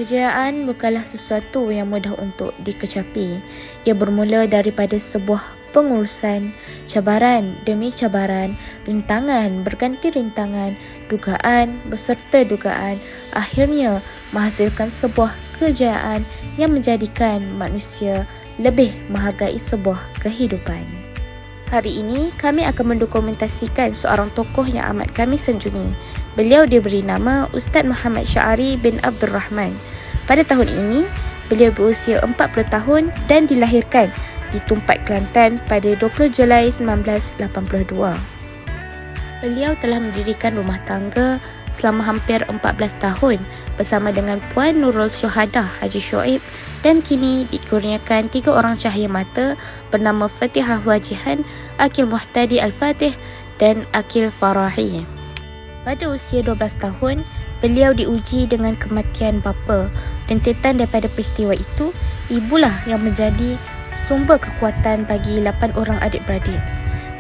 Kejayaan bukanlah sesuatu yang mudah untuk dikecapi. Ia bermula daripada sebuah pengurusan, cabaran demi cabaran, rintangan berganti rintangan, dugaan beserta dugaan, akhirnya menghasilkan sebuah kejayaan yang menjadikan manusia lebih menghargai sebuah kehidupan. Hari ini, kami akan mendokumentasikan seorang tokoh yang amat kami sanjungi. Beliau diberi nama Ustaz Muhammad Sya'ari bin Abdul Rahman. Pada tahun ini, beliau berusia 40 tahun dan dilahirkan di Tumpat, Kelantan pada 20 Julai 1982. Beliau telah mendirikan rumah tangga selama hampir 14 tahun bersama dengan Puan Nurul Syuhadah Haji Shoaib dan kini dikurniakan 3 orang cahaya mata bernama Fatihah Wajihan, Akil Muhtadi Al-Fatih dan Akil Farahi. Pada usia 12 tahun, beliau diuji dengan kematian bapa. Rentetan daripada peristiwa itu, ibulah yang menjadi sumber kekuatan bagi 8 orang adik-beradik.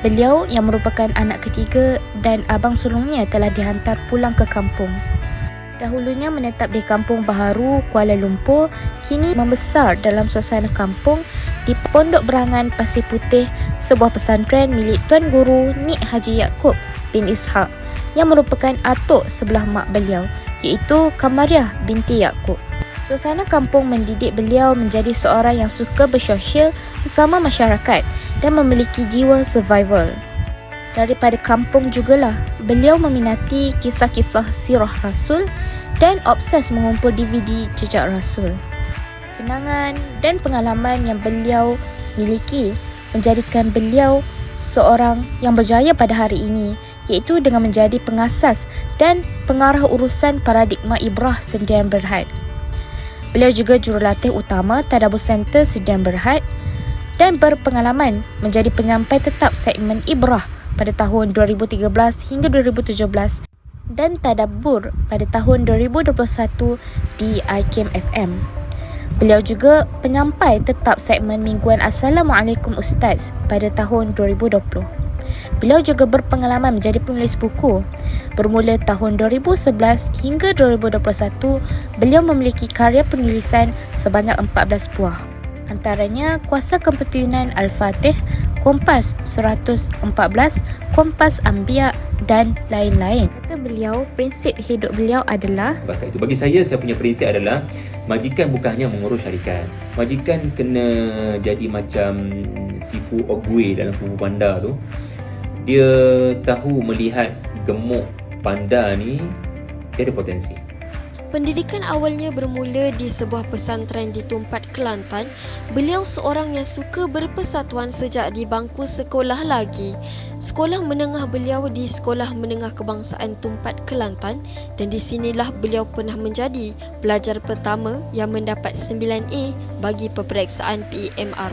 Beliau yang merupakan anak ketiga dan abang sulungnya telah dihantar pulang ke kampung. Dahulunya menetap di Kampung Baharu, Kuala Lumpur, kini membesar dalam suasana kampung di Pondok Berangan Pasir Putih, sebuah pesantren milik Tuan Guru Nik Haji Yaakob bin Ishaq yang merupakan atuk sebelah mak beliau, iaitu Kamariah binti Yaakob. Suasana kampung mendidik beliau menjadi seorang yang suka bersosial sesama masyarakat dan memiliki jiwa survival. Daripada kampung jugalah, beliau meminati kisah-kisah sirah Rasul dan obses mengumpul DVD jejak Rasul. Kenangan dan pengalaman yang beliau miliki menjadikan beliau seorang yang berjaya pada hari ini, iaitu dengan menjadi pengasas dan pengarah urusan paradigma Ibrah Sdn Bhd. Beliau juga jurulatih utama Tadabbur Center Sdn Bhd dan berpengalaman menjadi penyampai tetap segmen Ibrah pada tahun 2013 hingga 2017 dan Tadabbur pada tahun 2021 di IKIM FM. Beliau juga penyampai tetap segmen mingguan Assalamualaikum Ustaz pada tahun 2020. Beliau juga berpengalaman menjadi penulis buku. Bermula tahun 2011 hingga 2021, beliau memiliki karya penulisan sebanyak 14 buah. Antaranya Kuasa Kepemimpinan Al-Fatih, Kompas 114, Kompas Anbiya dan lain-lain. Kata beliau, prinsip hidup beliau adalah bakat itu. Bagi saya punya prinsip adalah majikan bukan hanya mengurus syarikat. Majikan kena jadi macam Sifu Ogwe dalam Kung Fu Panda tu. Dia tahu melihat gemuk panda ni, dia ada potensi. Pendidikan awalnya bermula di sebuah pesantren di Tumpat, Kelantan. Beliau seorang yang suka berpersatuan sejak di bangku sekolah lagi. Sekolah menengah beliau di Sekolah Menengah Kebangsaan Tumpat, Kelantan, dan di sinilah beliau pernah menjadi pelajar pertama yang mendapat 9A bagi peperiksaan PEMR.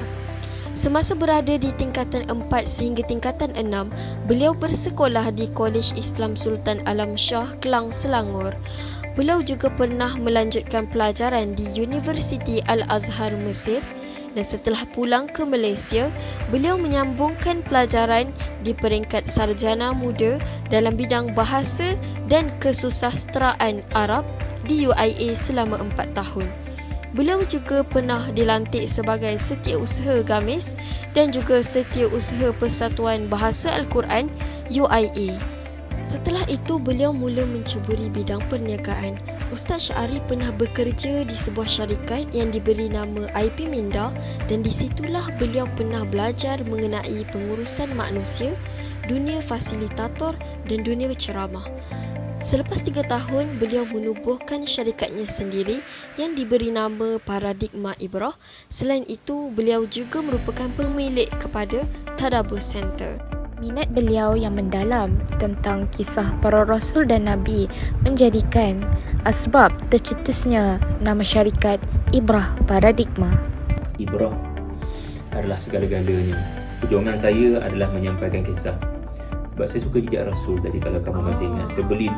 Semasa berada di tingkatan 4 sehingga tingkatan 6, beliau bersekolah di Kolej Islam Sultan Alam Shah, Kelang, Selangor. Beliau juga pernah melanjutkan pelajaran di Universiti Al-Azhar, Mesir, dan setelah pulang ke Malaysia, beliau menyambungkan pelajaran di peringkat sarjana muda dalam bidang bahasa dan kesusasteraan Arab di UIA selama 4 tahun. Beliau juga pernah dilantik sebagai Setiausaha Gamis dan juga Setiausaha Persatuan Bahasa Al-Quran UIA. Setelah itu, beliau mula menceburi bidang perniagaan. Ustaz Sya'ari pernah bekerja di sebuah syarikat yang diberi nama IP Minda dan di situlah beliau pernah belajar mengenai pengurusan manusia, dunia fasilitator dan dunia ceramah. Selepas 3 tahun, beliau menubuhkan syarikatnya sendiri yang diberi nama Paradigma Ibrah. Selain itu, beliau juga merupakan pemilik kepada Tadabbur Center. minat beliau yang mendalam tentang kisah para rasul dan nabi menjadikan asbab tercetusnya nama syarikat Ibrah Paradigma. Ibrah adalah segala-galanya. Perjuangan saya adalah menyampaikan kisah. Sebab saya suka jejak Rasul tadi, kalau kamu masih ingat. Saya beli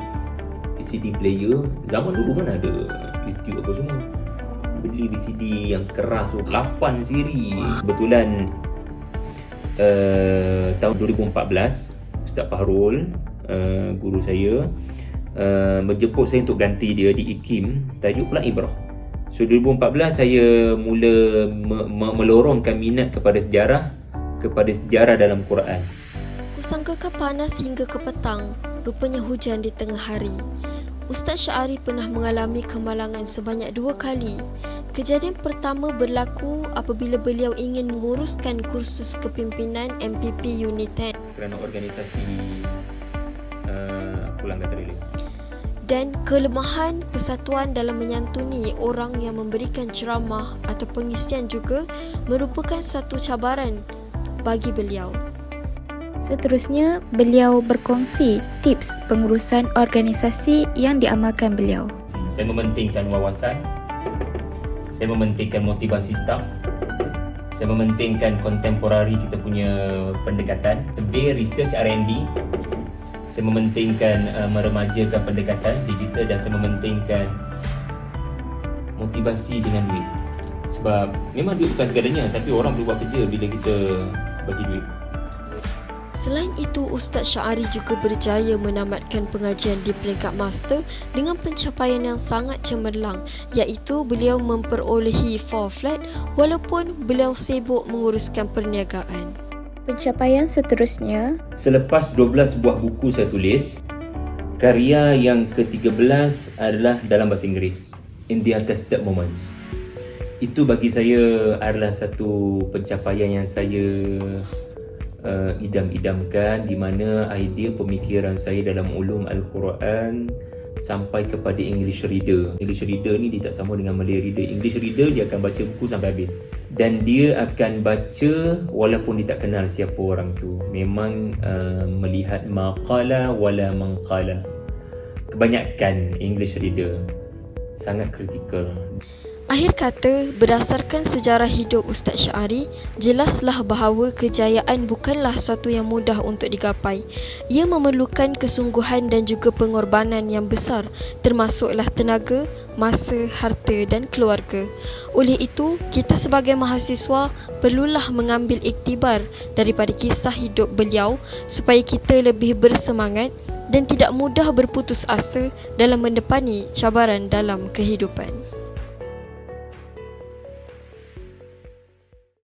VCD player. Zaman dulu mana ada YouTube apa semua. Beli VCD yang keras tu, 8 siri. Kebetulan tahun 2014 Ustaz Fahrul, guru saya, menjemput saya untuk ganti dia di IKIM. Tajuk pula Ibrah. So 2014 saya mula melorongkan minat kepada sejarah dalam Quran. Kusangkakan panas hingga ke petang, rupanya hujan di tengah hari. Ustaz Syahari pernah mengalami kemalangan sebanyak 2 kali. Kejadian pertama berlaku apabila beliau ingin menguruskan kursus kepimpinan MPP Unit 10 Kerana organisasi Pulang Gaterili. dan kelemahan persatuan dalam menyantuni orang yang memberikan ceramah atau pengisian juga merupakan satu cabaran bagi beliau. Seterusnya, beliau berkongsi tips pengurusan organisasi yang diamalkan beliau. Saya mementingkan wawasan, saya mementingkan motivasi staf, saya mementingkan kontemporari kita punya pendekatan, lebih research R&D, saya mementingkan meremajakan pendekatan digital dan saya mementingkan motivasi dengan duit. Sebab memang duit bukan segalanya, tapi orang boleh buat kerja bila kita bagi duit. Selain itu, Ustaz Syahari juga berjaya menamatkan pengajian di peringkat master dengan pencapaian yang sangat cemerlang, iaitu beliau memperolehi 4 flat walaupun beliau sibuk menguruskan perniagaan. Pencapaian seterusnya, Selepas 12 buah buku saya tulis, karya yang ke-13 adalah dalam bahasa Inggeris, In the Untested Moments. Itu bagi saya adalah satu pencapaian yang saya idam-idamkan, di mana idea pemikiran saya dalam ulum Al-Quran sampai kepada English reader. English reader ni dia tak sama dengan Malay reader. English reader dia akan baca buku sampai habis dan dia akan baca walaupun dia tak kenal siapa orang tu. Memang melihat maqala wala manqala. Kebanyakan English reader sangat kritikal. Akhir kata, berdasarkan sejarah hidup Ustaz Syahari, jelaslah bahawa kejayaan bukanlah sesuatu yang mudah untuk digapai. Ia memerlukan kesungguhan dan juga pengorbanan yang besar, termasuklah tenaga, masa, harta dan keluarga. Oleh itu, kita sebagai mahasiswa perlulah mengambil iktibar daripada kisah hidup beliau supaya kita lebih bersemangat dan tidak mudah berputus asa dalam mendepani cabaran dalam kehidupan.